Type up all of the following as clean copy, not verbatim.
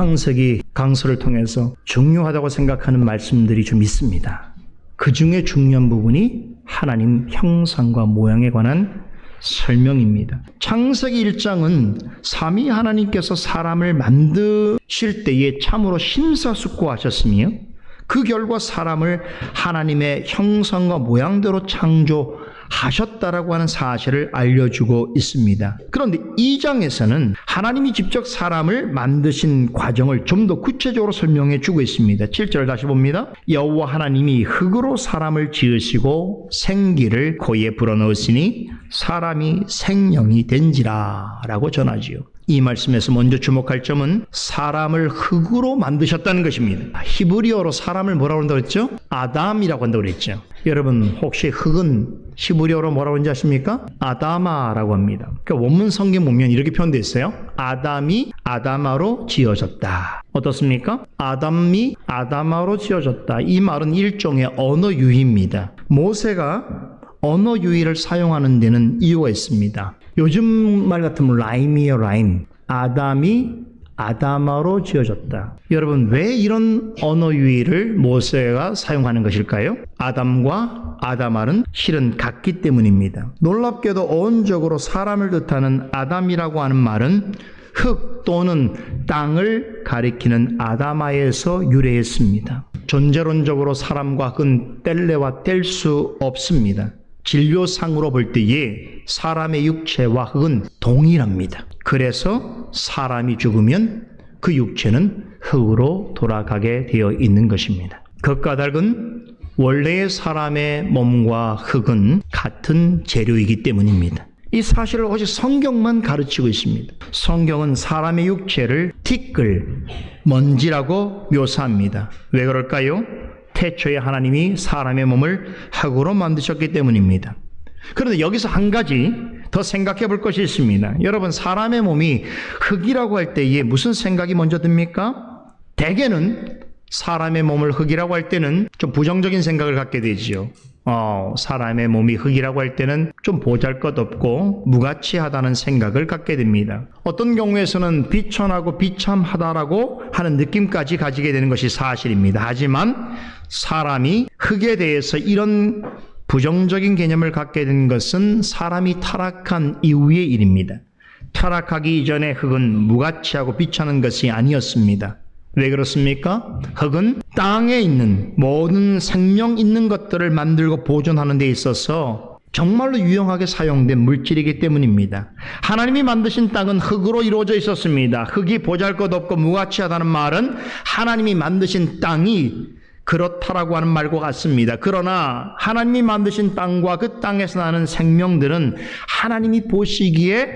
창세기 강서를 통해서 중요하다고 생각하는 말씀들이 좀 있습니다. 그 중에 중요한 부분이 하나님 형상과 모양에 관한 설명입니다. 창세기 1장은 삼위 하나님께서 사람을 만드실 때에 참으로 심사숙고하셨으며 그 결과 사람을 하나님의 형상과 모양대로 창조하셨다라고 하는 사실을 알려주고 있습니다. 그런데 2장에서는 하나님이 직접 사람을 만드신 과정을 좀 더 구체적으로 설명해 주고 있습니다. 7절 다시 봅니다. 여호와 하나님이 흙으로 사람을 지으시고 생기를 코에 불어넣으시니 사람이 생명이 된지라 라고 전하지요. 이 말씀에서 먼저 주목할 점은 사람을 흙으로 만드셨다는 것입니다. 히브리어로 사람을 뭐라고 한다고 했죠? 아담이라고 한다고 그랬죠. 여러분 혹시 흙은 히브리어로 뭐라고 하는지 아십니까? 아다마라고 합니다. 그러니까 원문 성경 보면 이렇게 표현되어 있어요. 아담이 아다마로 지어졌다. 어떻습니까? 아담이 아다마로 지어졌다. 이 말은 일종의 언어 유희입니다. 모세가 언어 유희를 사용하는 데는 이유가 있습니다. 요즘 말 같으면 라임이에요, 라임. 아담이 아다마로 지어졌다. 여러분, 왜 이런 언어 유희를 모세가 사용하는 것일까요? 아담과 아다마는 실은 같기 때문입니다. 놀랍게도 어원적으로 사람을 뜻하는 아담이라고 하는 말은 흙 또는 땅을 가리키는 아다마에서 유래했습니다. 존재론적으로 사람과 흙은 뗄래야 뗄 수 없습니다. 진료상으로 볼 때에 사람의 육체와 흙은 동일합니다. 그래서 사람이 죽으면 그 육체는 흙으로 돌아가게 되어 있는 것입니다. 그 까닭은 원래의 사람의 몸과 흙은 같은 재료이기 때문입니다. 이 사실을 오직 성경만 가르치고 있습니다. 성경은 사람의 육체를 티끌, 먼지라고 묘사합니다. 왜 그럴까요? 태초에 하나님이 사람의 몸을 흙으로 만드셨기 때문입니다. 그런데 여기서 한 가지 더 생각해 볼 것이 있습니다. 여러분, 사람의 몸이 흙이라고 할 때에 무슨 생각이 먼저 듭니까? 대개는 사람의 몸을 흙이라고 할 때는 좀 부정적인 생각을 갖게 되지요. 사람의 몸이 흙이라고 할 때는 좀 보잘것없고 무가치하다는 생각을 갖게 됩니다. 어떤 경우에서는 비천하고 비참하다라고 하는 느낌까지 가지게 되는 것이 사실입니다. 하지만 사람이 흙에 대해서 이런 부정적인 개념을 갖게 된 것은 사람이 타락한 이후의 일입니다. 타락하기 이전에 흙은 무가치하고 비천한 것이 아니었습니다. 왜 그렇습니까? 흙은 땅에 있는 모든 생명 있는 것들을 만들고 보존하는 데 있어서 정말로 유용하게 사용된 물질이기 때문입니다. 하나님이 만드신 땅은 흙으로 이루어져 있었습니다. 흙이 보잘것없고 무가치하다는 말은 하나님이 만드신 땅이 그렇다라고 하는 말과 같습니다. 그러나 하나님이 만드신 땅과 그 땅에서 나는 생명들은 하나님이 보시기에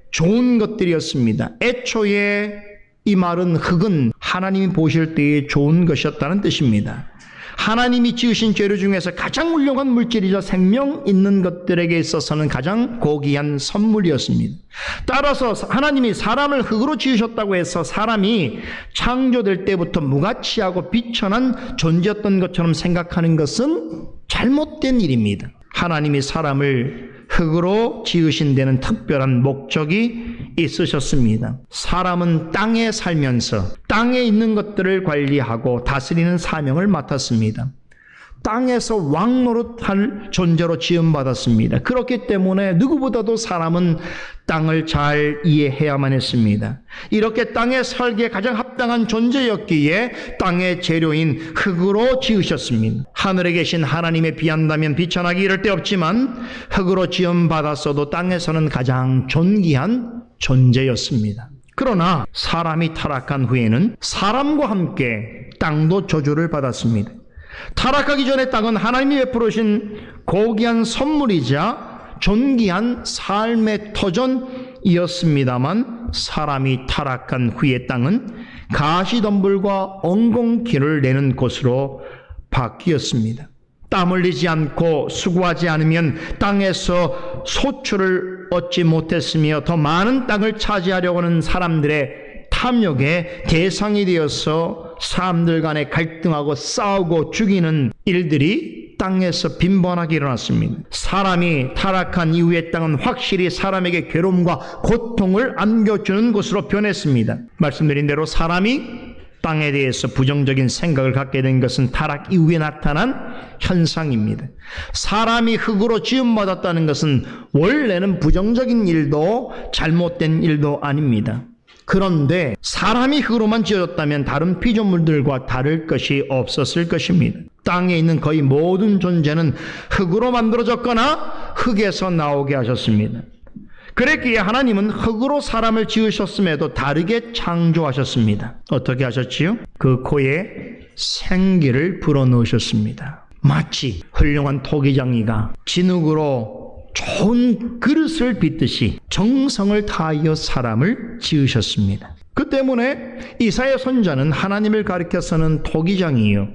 좋은 것들이었습니다. 애초에 이 말은 흙은 하나님이 보실 때에 좋은 것이었다는 뜻입니다. 하나님이 지으신 재료 중에서 가장 훌륭한 물질이자 생명 있는 것들에게 있어서는 가장 고귀한 선물이었습니다. 따라서 하나님이 사람을 흙으로 지으셨다고 해서 사람이 창조될 때부터 무가치하고 비천한 존재였던 것처럼 생각하는 것은 잘못된 일입니다. 하나님이 사람을 흙으로 지으신 데는 특별한 목적이 있으셨습니다. 사람은 땅에 살면서 땅에 있는 것들을 관리하고 다스리는 사명을 맡았습니다. 땅에서 왕노릇할 존재로 지음받았습니다. 그렇기 때문에 누구보다도 사람은 땅을 잘 이해해야만 했습니다. 이렇게 땅에 살기에 가장 합당한 존재였기에 땅의 재료인 흙으로 지으셨습니다. 하늘에 계신 하나님에 비한다면 비천하기 이를 데 없지만 흙으로 지음받았어도 땅에서는 가장 존귀한 존재였습니다. 그러나 사람이 타락한 후에는 사람과 함께 땅도 저주를 받았습니다. 타락하기 전에 땅은 하나님이 베풀으신 고귀한 선물이자 존귀한 삶의 터전이었습니다만 사람이 타락한 후에 땅은 가시덤불과 엉겅퀴를 내는 곳으로 바뀌었습니다. 땀 흘리지 않고 수고하지 않으면 땅에서 소출을 얻지 못했으며 더 많은 땅을 차지하려고 하는 사람들의 탐욕의 대상이 되어서 사람들 간에 갈등하고 싸우고 죽이는 일들이 땅에서 빈번하게 일어났습니다. 사람이 타락한 이후의 땅은 확실히 사람에게 괴로움과 고통을 안겨주는 곳으로 변했습니다. 말씀드린 대로 사람이 땅에 대해서 부정적인 생각을 갖게 된 것은 타락 이후에 나타난 현상입니다. 사람이 흙으로 지음받았다는 것은 원래는 부정적인 일도 잘못된 일도 아닙니다. 그런데 사람이 흙으로만 지어졌다면 다른 피조물들과 다를 것이 없었을 것입니다. 땅에 있는 거의 모든 존재는 흙으로 만들어졌거나 흙에서 나오게 하셨습니다. 그랬기에 하나님은 흙으로 사람을 지으셨음에도 다르게 창조하셨습니다. 어떻게 하셨지요? 그 코에 생기를 불어넣으셨습니다. 마치 훌륭한 토기장이가 진흙으로 좋은 그릇을 빚듯이 정성을 다하여 사람을 지으셨습니다. 그 때문에 이사야 선지자는 하나님을 가리켜서는 토기장이요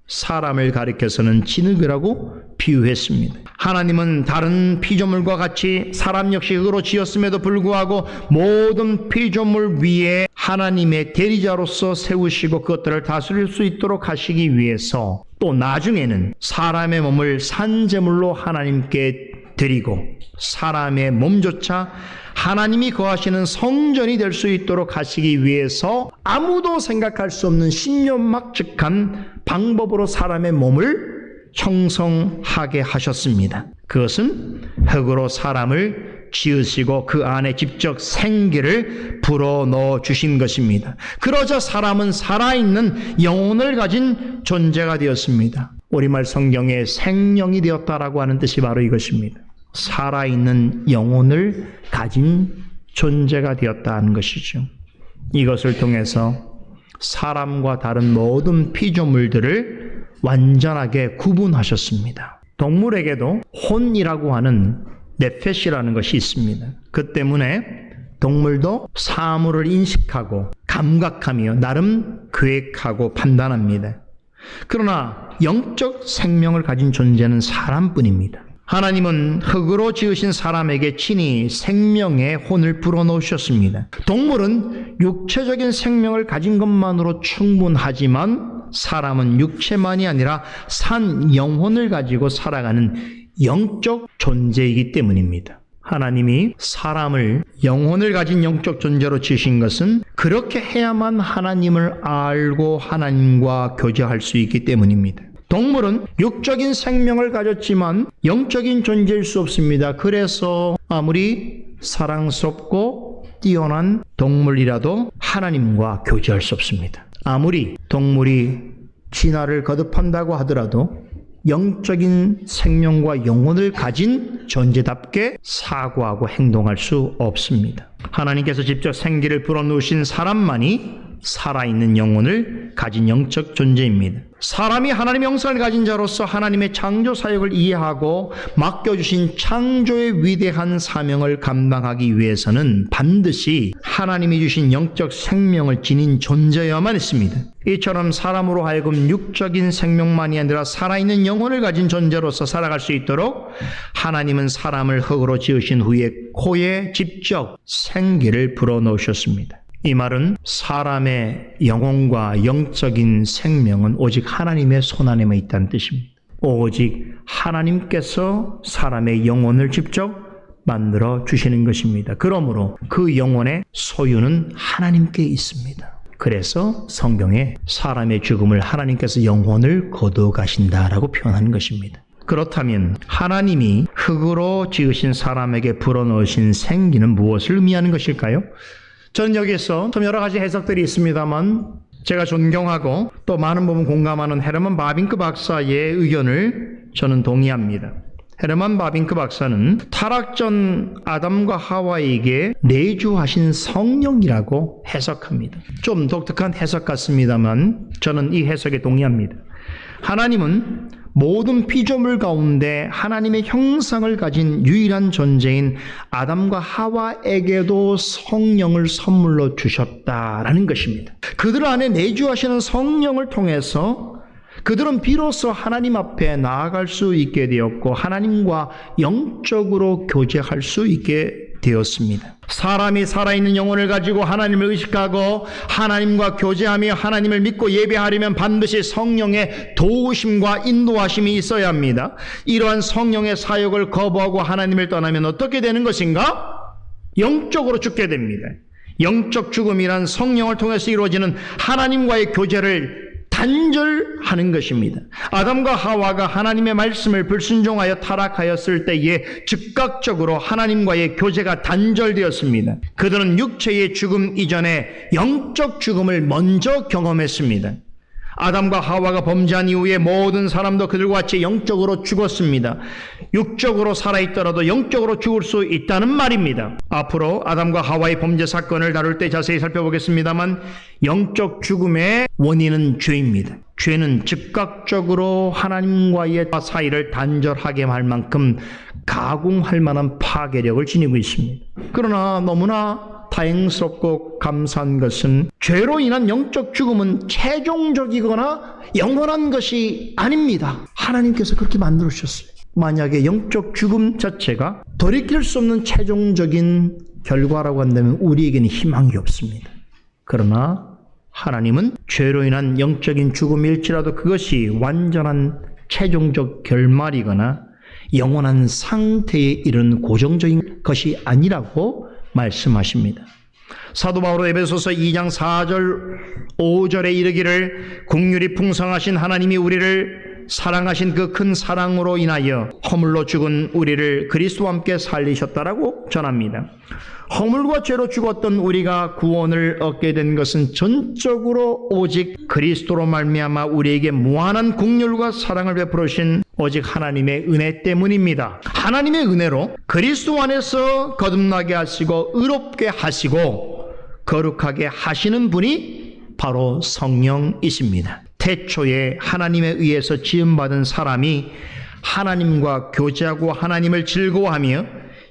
사람을 가리켜서는 진흙이라고 비유했습니다. 하나님은 다른 피조물과 같이 사람 역시 흙으로 지었음에도 불구하고 모든 피조물 위에 하나님의 대리자로서 세우시고 그것들을 다스릴 수 있도록 하시기 위해서 또 나중에는 사람의 몸을 산제물로 하나님께 드리고 사람의 몸조차 하나님이 거하시는 성전이 될 수 있도록 하시기 위해서 아무도 생각할 수 없는 신묘막측한 방법으로 사람의 몸을 형성하게 하셨습니다. 그것은 흙으로 사람을 지으시고 그 안에 직접 생기를 불어넣어 주신 것입니다. 그러자 사람은 살아있는 영혼을 가진 존재가 되었습니다. 우리말 성경에 생명이 되었다라고 하는 뜻이 바로 이것입니다. 살아있는 영혼을 가진 존재가 되었다는 것이죠. 이것을 통해서 사람과 다른 모든 피조물들을 완전하게 구분하셨습니다. 동물에게도 혼이라고 하는 네페시라는 것이 있습니다. 그 때문에 동물도 사물을 인식하고 감각하며 나름 계획하고 판단합니다. 그러나 영적 생명을 가진 존재는 사람뿐입니다. 하나님은 흙으로 지으신 사람에게 친히 생명의 혼을 불어넣으셨습니다. 동물은 육체적인 생명을 가진 것만으로 충분하지만 사람은 육체만이 아니라 산 영혼을 가지고 살아가는 영적 존재이기 때문입니다. 하나님이 사람을 영혼을 가진 영적 존재로 지으신 것은 그렇게 해야만 하나님을 알고 하나님과 교제할 수 있기 때문입니다. 동물은 육적인 생명을 가졌지만 영적인 존재일 수 없습니다. 그래서 아무리 사랑스럽고 뛰어난 동물이라도 하나님과 교제할 수 없습니다. 아무리 동물이 진화를 거듭한다고 하더라도 영적인 생명과 영혼을 가진 존재답게 사고하고 행동할 수 없습니다. 하나님께서 직접 생기를 불어넣으신 사람만이 살아있는 영혼을 가진 영적 존재입니다. 사람이 하나님의 형상을 가진 자로서 하나님의 창조 사역을 이해하고 맡겨주신 창조의 위대한 사명을 감당하기 위해서는 반드시 하나님이 주신 영적 생명을 지닌 존재여야만 했습니다. 이처럼 사람으로 하여금 육적인 생명만이 아니라 살아있는 영혼을 가진 존재로서 살아갈 수 있도록 하나님은 사람을 흙으로 지으신 후에 코에 직접 생기를 불어넣으셨습니다. 이 말은 사람의 영혼과 영적인 생명은 오직 하나님의 손안에만 있다는 뜻입니다. 오직 하나님께서 사람의 영혼을 직접 만들어 주시는 것입니다. 그러므로 그 영혼의 소유는 하나님께 있습니다. 그래서 성경에 사람의 죽음을 하나님께서 영혼을 거두어 가신다라고 표현하는 것입니다. 그렇다면 하나님이 흙으로 지으신 사람에게 불어넣으신 생기는 무엇을 의미하는 것일까요? 저는 여기에서 좀 여러 가지 해석들이 있습니다만 제가 존경하고 또 많은 부분 공감하는 헤르만 바빙크 박사의 의견을 저는 동의합니다. 헤르만 바빙크 박사는 타락 전 아담과 하와에게 내주하신 성령이라고 해석합니다. 좀 독특한 해석 같습니다만 저는 이 해석에 동의합니다. 하나님은 모든 피조물 가운데 하나님의 형상을 가진 유일한 존재인 아담과 하와에게도 성령을 선물로 주셨다라는 것입니다. 그들 안에 내주하시는 성령을 통해서 그들은 비로소 하나님 앞에 나아갈 수 있게 되었고 하나님과 영적으로 교제할 수 있게 되었습니다. 사람이 살아있는 영혼을 가지고 하나님을 의식하고 하나님과 교제하며 하나님을 믿고 예배하려면 반드시 성령의 도우심과 인도하심이 있어야 합니다. 이러한 성령의 사역을 거부하고 하나님을 떠나면 어떻게 되는 것인가? 영적으로 죽게 됩니다. 영적 죽음이란 성령을 통해서 이루어지는 하나님과의 교제를 단절하는 것입니다. 아담과 하와가 하나님의 말씀을 불순종하여 타락하였을 때에 즉각적으로 하나님과의 교제가 단절되었습니다. 그들은 육체의 죽음 이전에 영적 죽음을 먼저 경험했습니다. 아담과 하와가 범죄한 이후에 모든 사람도 그들과 같이 영적으로 죽었습니다. 육적으로 살아있더라도 영적으로 죽을 수 있다는 말입니다. 앞으로 아담과 하와의 범죄 사건을 다룰 때 자세히 살펴보겠습니다만 영적 죽음의 원인은 죄입니다. 죄는 즉각적으로 하나님과의 사이를 단절하게 할 만큼 가공할 만한 파괴력을 지니고 있습니다. 그러나 너무나 다행스럽고 감사한 것은 죄로 인한 영적 죽음은 최종적이거나 영원한 것이 아닙니다. 하나님께서 그렇게 만들어주셨어요. 만약에 영적 죽음 자체가 돌이킬 수 없는 최종적인 결과라고 한다면 우리에게는 희망이 없습니다. 그러나 하나님은 죄로 인한 영적인 죽음일지라도 그것이 완전한 최종적 결말이거나 영원한 상태에 이르는 고정적인 것이 아니라고 말씀하십니다. 사도 바울은 에베소서 2장 4절 5절에 이르기를 긍휼이 풍성하신 하나님이 우리를 사랑하신 그 큰 사랑으로 인하여 허물로 죽은 우리를 그리스도와 함께 살리셨다라고 전합니다. 허물과 죄로 죽었던 우리가 구원을 얻게 된 것은 전적으로 오직 그리스도로 말미암아 우리에게 무한한 긍휼과 사랑을 베풀으신 오직 하나님의 은혜 때문입니다. 하나님의 은혜로 그리스도 안에서 거듭나게 하시고 의롭게 하시고 거룩하게 하시는 분이 바로 성령이십니다. 태초에 하나님에 의해서 지음받은 사람이 하나님과 교제하고 하나님을 즐거워하며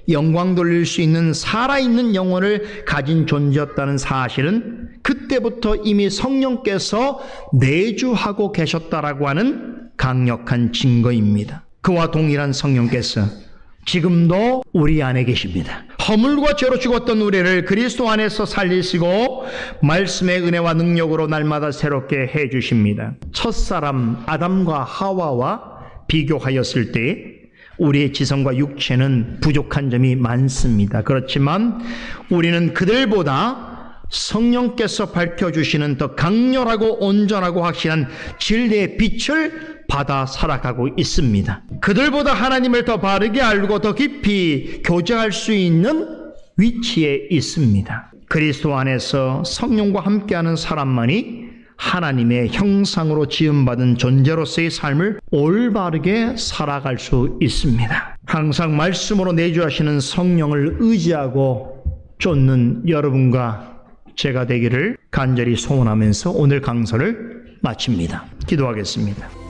영광 돌릴 수 있는 살아있는 영혼을 가진 존재였다는 사실은 그때부터 이미 성령께서 내주하고 계셨다라고 하는 강력한 증거입니다. 그와 동일한 성령께서 지금도 우리 안에 계십니다. 허물과 죄로 죽었던 우리를 그리스도 안에서 살리시고 말씀의 은혜와 능력으로 날마다 새롭게 해주십니다. 첫사람 아담과 하와와 비교하였을 때 우리의 지성과 육체는 부족한 점이 많습니다. 그렇지만 우리는 그들보다 성령께서 밝혀주시는 더 강렬하고 온전하고 확실한 진리의 빛을 받아 살아가고 있습니다. 그들보다 하나님을 더 바르게 알고 더 깊이 교제할 수 있는 위치에 있습니다. 그리스도 안에서 성령과 함께하는 사람만이 하나님의 형상으로 지음받은 존재로서의 삶을 올바르게 살아갈 수 있습니다. 항상 말씀으로 내주하시는 성령을 의지하고 쫓는 여러분과 제가 되기를 간절히 소원하면서 오늘 강서를 마칩니다. 기도하겠습니다.